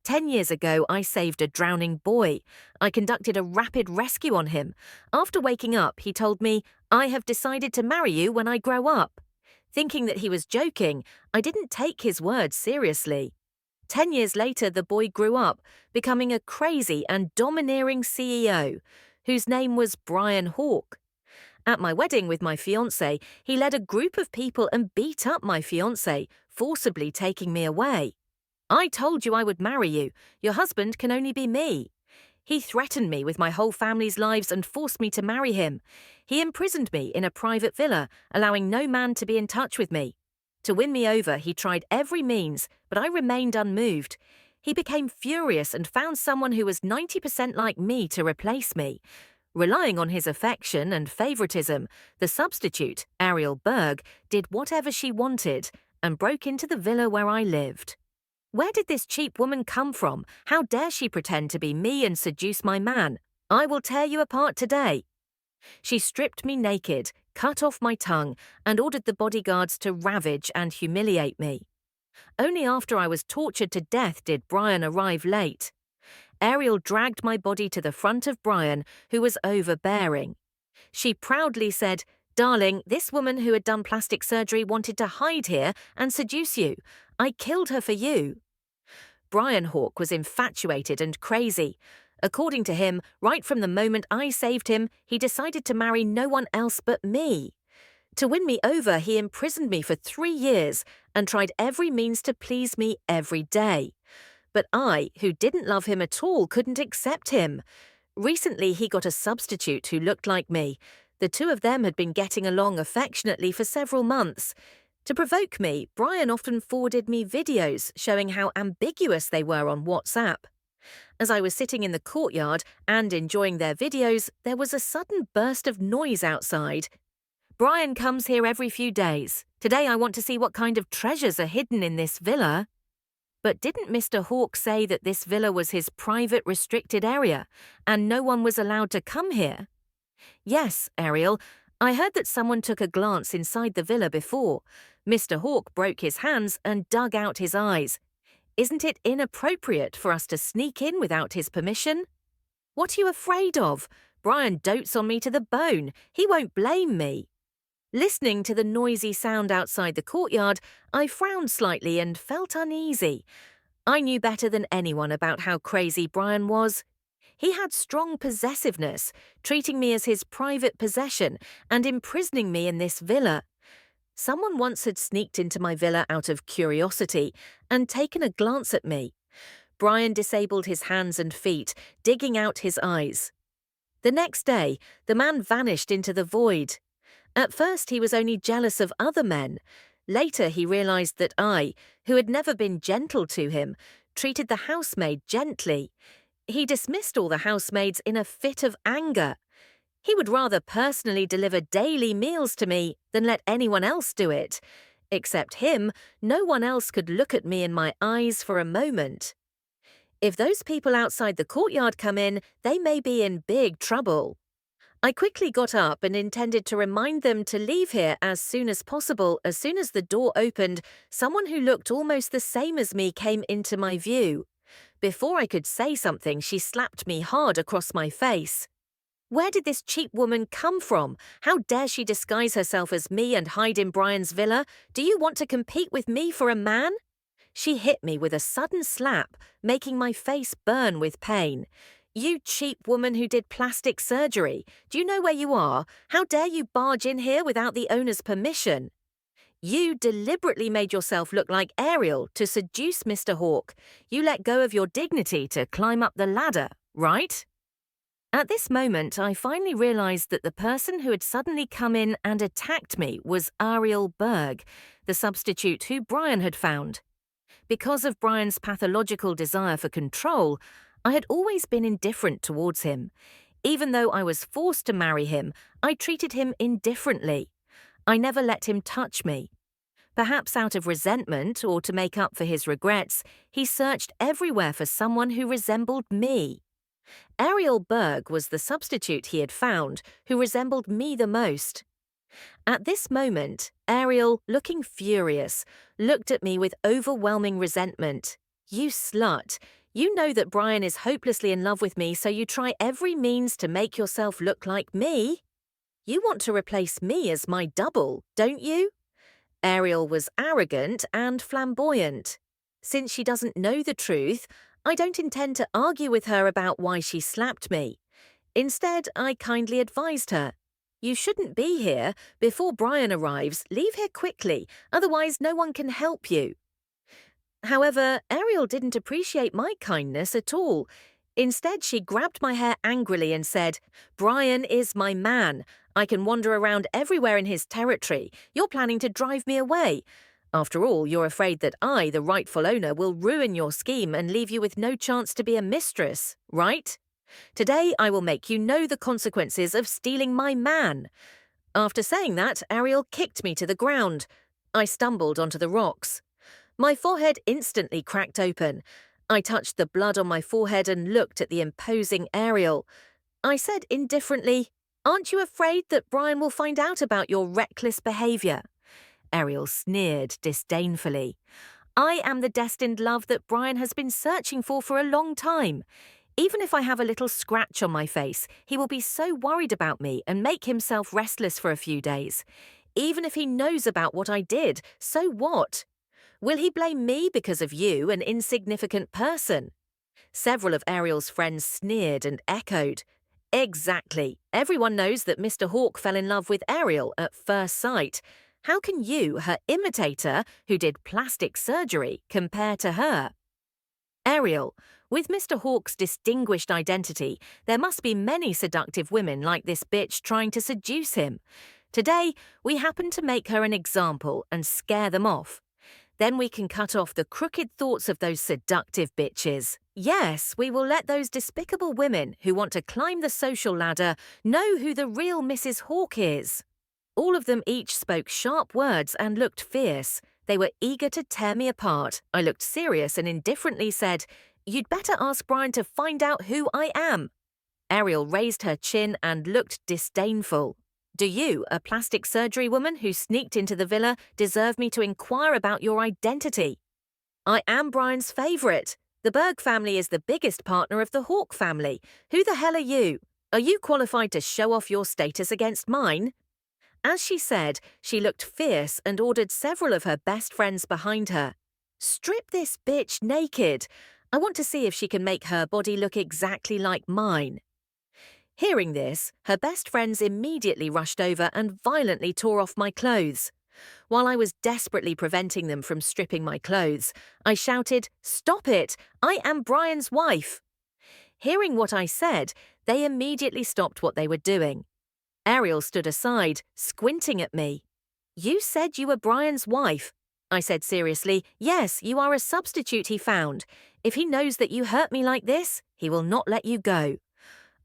10 years ago, I saved a drowning boy. I conducted a rapid rescue on him. After waking up, he told me, "I have decided to marry you when I grow up." Thinking that he was joking, I didn't take his words seriously. 10 years later, the boy grew up, becoming a crazy and domineering CEO, whose name was Brian Hawke. At my wedding with my fiancé, he led a group of people and beat up my fiancé, forcibly taking me away. "I told you I would marry you. Your husband can only be me." He threatened me with my whole family's lives and forced me to marry him. He imprisoned me in a private villa, allowing no man to be in touch with me. To win me over, he tried every means, but I remained unmoved. He became furious and found someone who was 90% like me to replace me. Relying on his affection and favoritism, the substitute, Ariel Berg, did whatever she wanted and broke into the villa where I lived. Where did this cheap woman come from? How dare she pretend to be me and seduce my man? I will tear you apart today. She stripped me naked, cut off my tongue, and ordered the bodyguards to ravage and humiliate me. Only after I was tortured to death did Brian arrive late. Ariel dragged my body to the front of Brian, who was overbearing. She proudly said, "Darling, this woman who had done plastic surgery wanted to hide here and seduce you. I killed her for you." Brian Hawke was infatuated and crazy. According to him, right from the moment I saved him, he decided to marry no one else but me. To win me over, he imprisoned me for 3 years and tried every means to please me every day. But I, who didn't love him at all, couldn't accept him. Recently, he got a substitute who looked like me. The two of them had been getting along affectionately for several months. To provoke me, Brian often forwarded me videos showing how ambiguous they were on WhatsApp. As I was sitting in the courtyard and enjoying their videos, there was a sudden burst of noise outside. "Brian comes here every few days. Today I want to see what kind of treasures are hidden in this villa." But didn't Mr. Hawke say that this villa was his private restricted area and no one was allowed to come here? "Yes, Ariel. I heard that someone took a glance inside the villa before. Mr. Hawke broke his hands and dug out his eyes. Isn't it inappropriate for us to sneak in without his permission?" "What are you afraid of? Brian dotes on me to the bone. He won't blame me." Listening to the noisy sound outside the courtyard, I frowned slightly and felt uneasy. I knew better than anyone about how crazy Brian was. He had strong possessiveness, treating me as his private possession and imprisoning me in this villa. Someone once had sneaked into my villa out of curiosity and taken a glance at me. Brian disabled his hands and feet, digging out his eyes. The next day, the man vanished into the void. At first, he was only jealous of other men. Later, he realized that I, who had never been gentle to him, treated the housemaid gently. He dismissed all the housemaids in a fit of anger. He would rather personally deliver daily meals to me than let anyone else do it. Except him, no one else could look at me in my eyes for a moment. If those people outside the courtyard come in, they may be in big trouble. I quickly got up and intended to remind them to leave here as soon as possible. As soon as the door opened, someone who looked almost the same as me came into my view. Before I could say something, she slapped me hard across my face. Where did this cheap woman come from? How dare she disguise herself as me and hide in Brian's villa? Do you want to compete with me for a man? She hit me with a sudden slap, making my face burn with pain. "You cheap woman who did plastic surgery. Do you know where you are? How dare you barge in here without the owner's permission? You deliberately made yourself look like Ariel to seduce Mr. Hawke. You let go of your dignity to climb up the ladder, right?" At this moment, I finally realized that the person who had suddenly come in and attacked me was Ariel Berg, the substitute who Brian had found. Because of Brian's pathological desire for control, I had always been indifferent towards him. Even though I was forced to marry him, I treated him indifferently. I never let him touch me. Perhaps out of resentment or to make up for his regrets, he searched everywhere for someone who resembled me. Ariel Berg was the substitute he had found, who resembled me the most. At this moment, Ariel, looking furious, looked at me with overwhelming resentment. "You slut! You know that Brian is hopelessly in love with me, so you try every means to make yourself look like me. You want to replace me as my double, don't you? Ariel was arrogant and flamboyant. Since she doesn't know the truth, I don't intend to argue with her about why she slapped me. Instead, I kindly advised her. You shouldn't be here. Before Brian arrives, leave here quickly, otherwise no one can help you. However, Ariel didn't appreciate my kindness at all. Instead, she grabbed my hair angrily and said, "Brian is my man. I can wander around everywhere in his territory. You're planning to drive me away. After all, you're afraid that I, the rightful owner, will ruin your scheme and leave you with no chance to be a mistress, right? Today, I will make you know the consequences of stealing my man." After saying that, Ariel kicked me to the ground. I stumbled onto the rocks. My forehead instantly cracked open. I touched the blood on my forehead and looked at the imposing Ariel. I said indifferently, "Aren't you afraid that Brian will find out about your reckless behavior?" Ariel sneered disdainfully. "I am the destined love that Brian has been searching for a long time. Even if I have a little scratch on my face, he will be so worried about me and make himself restless for a few days. Even if he knows about what I did, so what? Will he blame me because of you, an insignificant person?" Several of Ariel's friends sneered and echoed. "Exactly. Everyone knows that Mr. Hawk fell in love with Ariel at first sight. How can you, her imitator, who did plastic surgery, compare to her?" Ariel, with Mr. Hawk's distinguished identity, there must be many seductive women like this bitch trying to seduce him. Today, we happen to make her an example and scare them off. Then we can cut off the crooked thoughts of those seductive bitches. Yes, we will let those despicable women who want to climb the social ladder know who the real Mrs. Hawk is. All of them each spoke sharp words and looked fierce. They were eager to tear me apart. I looked serious and indifferently said, "You'd better ask Brian to find out who I am." Ariel raised her chin and looked disdainful. "Do you, a plastic surgery woman who sneaked into the villa, deserve me to inquire about your identity?" "I am Brian's favourite. The Berg family is the biggest partner of the Hawk family. Who the hell are you? Are you qualified to show off your status against mine?" As she said, she looked fierce and ordered several of her best friends behind her. "Strip this bitch naked. I want to see if she can make her body look exactly like mine." Hearing this, her best friends immediately rushed over and violently tore off my clothes. While I was desperately preventing them from stripping my clothes, I shouted, "Stop it! I am Brian's wife!" Hearing what I said, they immediately stopped what they were doing. Ariel stood aside, squinting at me. "You said you were Brian's wife." I said seriously, "Yes, you are a substitute he found. If he knows that you hurt me like this, he will not let you go."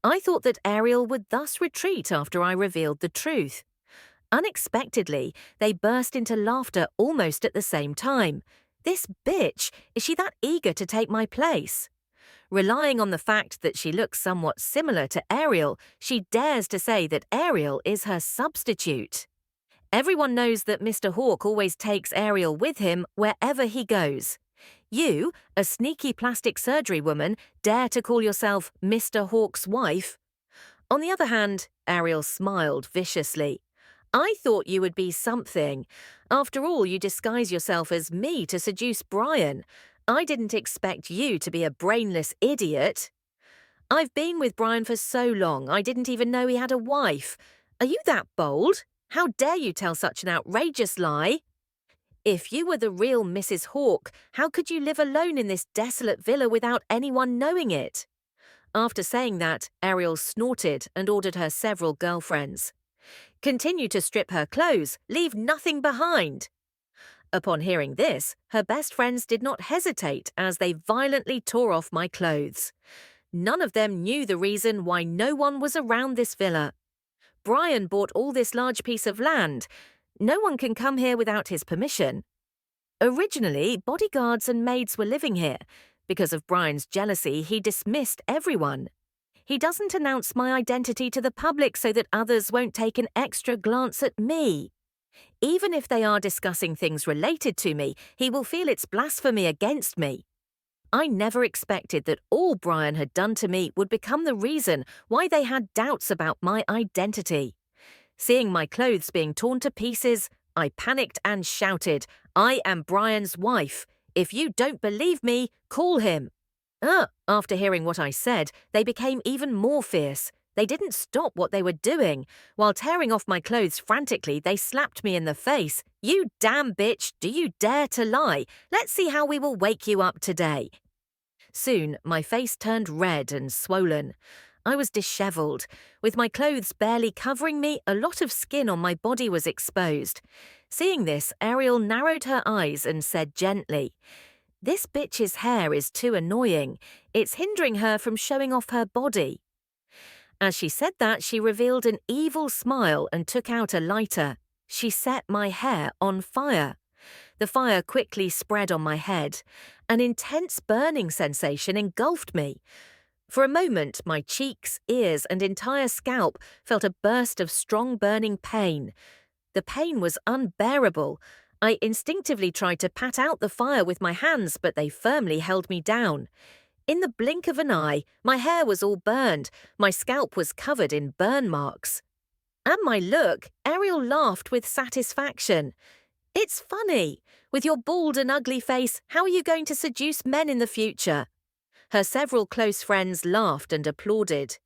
I thought that Ariel would thus retreat after I revealed the truth. Unexpectedly, they burst into laughter almost at the same time. This bitch, is she that eager to take my place? Relying on the fact that she looks somewhat similar to Ariel, she dares to say that Ariel is her substitute. Everyone knows that Mr. Hawk always takes Ariel with him wherever he goes. You, a sneaky plastic surgery woman, dare to call yourself Mr. Hawk's wife? On the other hand, Ariel smiled viciously. "I thought you would be something. After all, you disguise yourself as me to seduce Brian. I didn't expect you to be a brainless idiot. I've been with Brian for so long, I didn't even know he had a wife. Are you that bold? How dare you tell such an outrageous lie? If you were the real Mrs. Hawk, how could you live alone in this desolate villa without anyone knowing it?" After saying that, Ariel snorted and ordered her several girlfriends. "Continue to strip her clothes, leave nothing behind." Upon hearing this, her best friends did not hesitate as they violently tore off my clothes. None of them knew the reason why no one was around this villa. Brian bought all this large piece of land. No one can come here without his permission. Originally, bodyguards and maids were living here. Because of Brian's jealousy, he dismissed everyone. He doesn't announce my identity to the public so that others won't take an extra glance at me. Even if they are discussing things related to me, he will feel it's blasphemy against me. I never expected that all Brian had done to me would become the reason why they had doubts about my identity. Seeing my clothes being torn to pieces, I panicked and shouted, "I am Brian's wife. If you don't believe me, call him." After hearing what I said, they became even more fierce. They didn't stop what they were doing. While tearing off my clothes frantically, they slapped me in the face. "You damn bitch, do you dare to lie? Let's see how we will wake you up today." Soon, my face turned red and swollen. I was disheveled. With my clothes barely covering me, a lot of skin on my body was exposed. Seeing this, Ariel narrowed her eyes and said gently, "This bitch's hair is too annoying. It's hindering her from showing off her body." As she said that, she revealed an evil smile and took out a lighter. She set my hair on fire. The fire quickly spread on my head. An intense burning sensation engulfed me. For a moment, my cheeks, ears, and entire scalp felt a burst of strong burning pain. The pain was unbearable. I instinctively tried to pat out the fire with my hands, but they firmly held me down. In the blink of an eye, my hair was all burned. My scalp was covered in burn marks. At my look, Ariel laughed with satisfaction. "It's funny. With your bald and ugly face, how are you going to seduce men in the future?" Her several close friends laughed and applauded.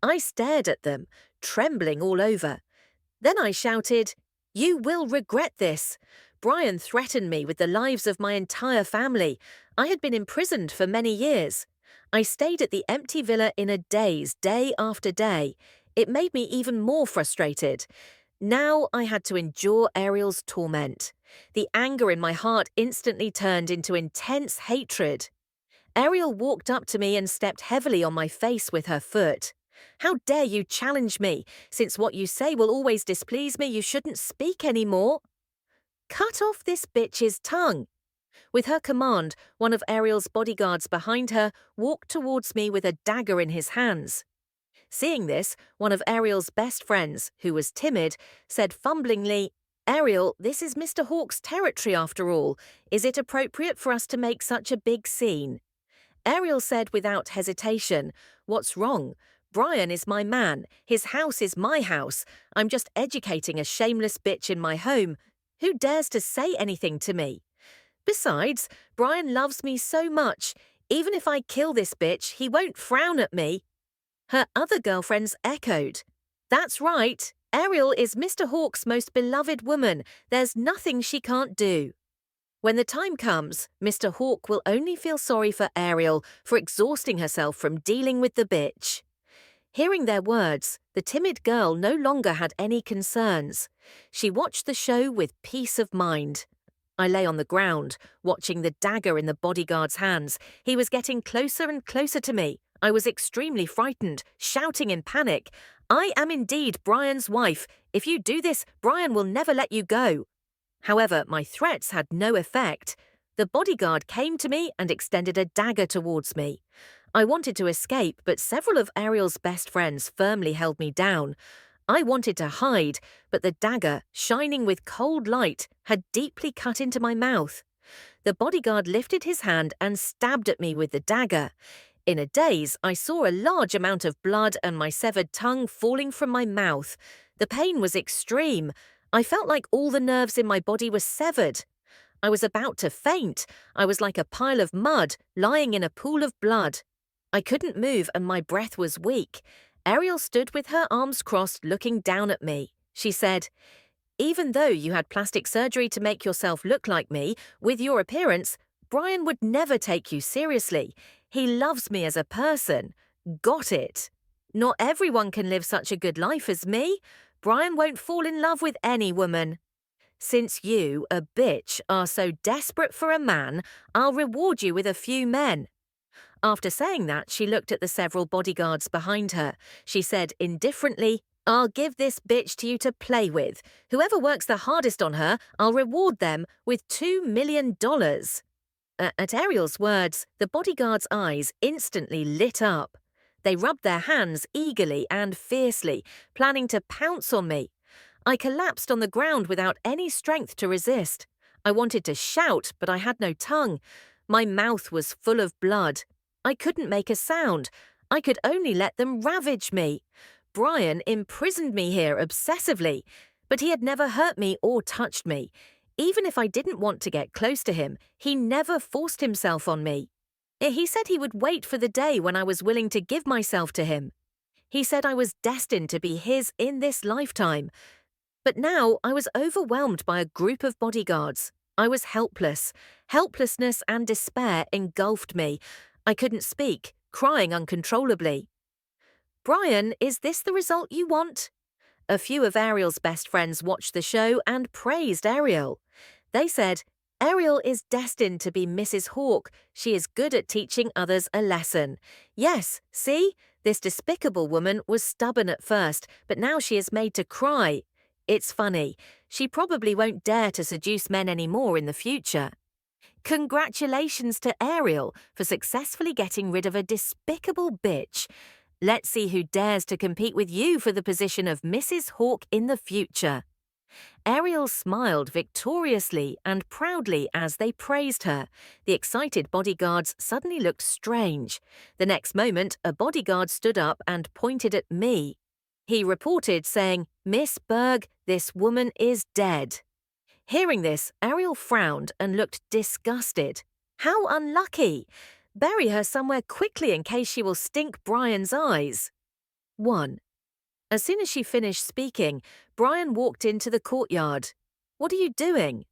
I stared at them, trembling all over. Then I shouted, "You will regret this." Brian threatened me with the lives of my entire family. I had been imprisoned for many years. I stayed at the empty villa in a daze, day after day. It made me even more frustrated. Now I had to endure Ariel's torment. The anger in my heart instantly turned into intense hatred. Ariel walked up to me and stepped heavily on my face with her foot. "How dare you challenge me? Since what you say will always displease me, you shouldn't speak anymore." "Cut off this bitch's tongue." With her command, one of Ariel's bodyguards behind her walked towards me with a dagger in his hands. Seeing this, one of Ariel's best friends, who was timid, said fumblingly, "Ariel, this is Mr. Hawk's territory after all. Is it appropriate for us to make such a big scene?" Ariel said without hesitation, "What's wrong? Brian is my man. His house is my house. I'm just educating a shameless bitch in my home. Who dares to say anything to me? Besides, Brian loves me so much. Even if I kill this bitch, he won't frown at me." Her other girlfriends echoed, "That's right. Ariel is Mr. Hawk's most beloved woman. There's nothing she can't do." When the time comes, Mr. Hawk will only feel sorry for Ariel for exhausting herself from dealing with the bitch. Hearing their words, the timid girl no longer had any concerns. She watched the show with peace of mind. I lay on the ground, watching the dagger in the bodyguard's hands. He was getting closer and closer to me. I was extremely frightened, shouting in panic, "I am indeed Brian's wife. If you do this, Brian will never let you go." However, my threats had no effect. The bodyguard came to me and extended a dagger towards me. I wanted to escape, but several of Ariel's best friends firmly held me down. I wanted to hide, but the dagger, shining with cold light, had deeply cut into my mouth. The bodyguard lifted his hand and stabbed at me with the dagger. In a daze, I saw a large amount of blood and my severed tongue falling from my mouth. The pain was extreme. I felt like all the nerves in my body were severed. I was about to faint. I was like a pile of mud, lying in a pool of blood. I couldn't move and my breath was weak. Ariel stood with her arms crossed, looking down at me. She said, "Even though you had plastic surgery to make yourself look like me, with your appearance, Brian would never take you seriously. He loves me as a person. Got it? Not everyone can live such a good life as me. Brian won't fall in love with any woman. Since you, a bitch, are so desperate for a man, I'll reward you with a few men." After saying that, she looked at the several bodyguards behind her. She said indifferently, "I'll give this bitch to you to play with. Whoever works the hardest on her, I'll reward them with $2 million. At Ariel's words, the bodyguards' eyes instantly lit up. They rubbed their hands eagerly and fiercely, planning to pounce on me. I collapsed on the ground without any strength to resist. I wanted to shout, but I had no tongue. My mouth was full of blood. I couldn't make a sound. I could only let them ravage me. Brian imprisoned me here obsessively, but he had never hurt me or touched me. Even if I didn't want to get close to him, he never forced himself on me. He said he would wait for the day when I was willing to give myself to him. He said I was destined to be his in this lifetime. But now I was overwhelmed by a group of bodyguards. I was helpless. Helplessness and despair engulfed me. I couldn't speak, crying uncontrollably. Brian, is this the result you want? A few of Ariel's best friends watched the show and praised Ariel. They said, Ariel is destined to be Mrs. Hawke. She is good at teaching others a lesson. Yes, see? This despicable woman was stubborn at first, but now she is made to cry. It's funny. She probably won't dare to seduce men anymore in the future. Congratulations to Ariel for successfully getting rid of a despicable bitch. Let's see who dares to compete with you for the position of Mrs. Hawke in the future. Ariel smiled victoriously and proudly as they praised her. The excited bodyguards suddenly looked strange. The next moment, a bodyguard stood up and pointed at me. He reported saying, Miss Berg, this woman is dead. Hearing this, Ariel frowned and looked disgusted. How unlucky! Bury her somewhere quickly in case she will stink Brian's eyes. 1. As soon as she finished speaking, Brian walked into the courtyard. What are you doing?